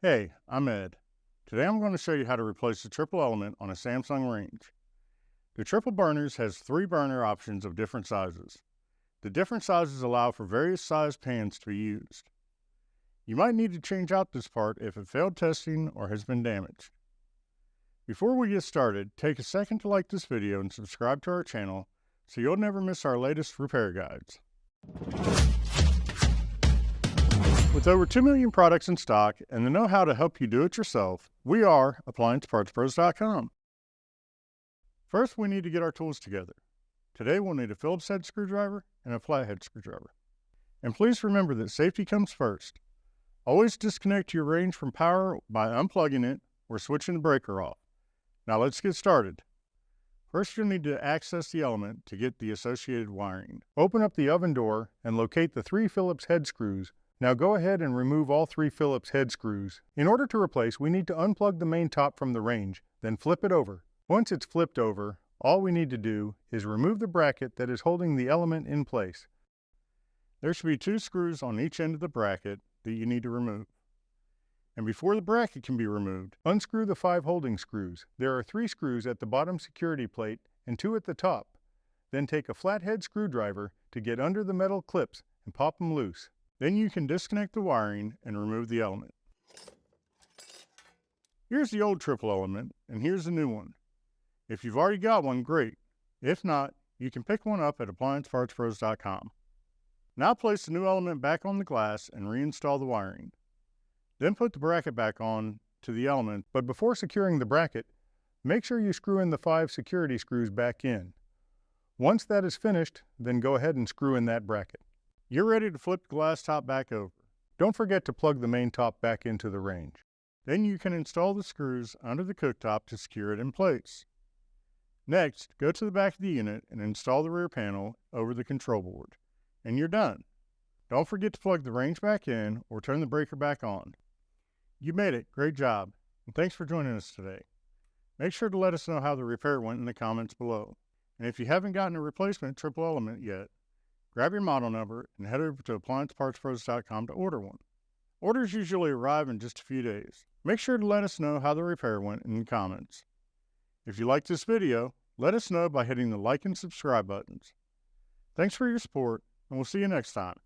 Hey, I'm Ed. Today I'm going to show you how to replace the triple element on a Samsung range. The triple burners has 3 burner options of different sizes. The different sizes allow for various size pans to be used. You might need to change out this part if it failed testing or has been damaged. Before we get started, take a second to like this video and subscribe to our channel so you'll never miss our latest repair guides. With over 2 million products in stock and the know-how to help you do it yourself, we are AppliancePartsPros.com. First, we need to get our tools together. Today, we'll need a Phillips head screwdriver and a Flathead screwdriver. And please remember that safety comes first. Always disconnect your range from power by unplugging it or switching the breaker off. Now let's get started. First, you'll need to access the element to get the associated wiring. Open up the oven door and locate the 3 Phillips head screws. Now go ahead and remove all 3 Phillips head screws. In order to replace, we need to unplug the main top from the range, then flip it over. Once it's flipped over, all we need to do is remove the bracket that is holding the element in place. There should be 2 screws on each end of the bracket that you need to remove. And before the bracket can be removed, unscrew the 5 holding screws. There are 3 screws at the bottom security plate and 2 at the top. Then take a flathead screwdriver to get under the metal clips and pop them loose. Then you can disconnect the wiring and remove the element. Here's the old triple element, and here's the new one. If you've already got one, great. If not, you can pick one up at AppliancePartsPros.com. Now place the new element back on the glass and reinstall the wiring. Then put the bracket back on to the element, but before securing the bracket, make sure you screw in the 5 security screws back in. Once that is finished, then go ahead and screw in that bracket. You're ready to flip the glass top back over. Don't forget to plug the main top back into the range. Then you can install the screws under the cooktop to secure it in place. Next, go to the back of the unit and install the rear panel over the control board. And you're done. Don't forget to plug the range back in or turn the breaker back on. You made it. Great job. And thanks for joining us today. Make sure to let us know how the repair went in the comments below. And if you haven't gotten a replacement triple element yet, grab your model number and head over to AppliancePartsPros.com to order one. Orders usually arrive in just a few days. Make sure to let us know how the repair went in the comments. If you liked this video, let us know by hitting the like and subscribe buttons. Thanks for your support, and we'll see you next time.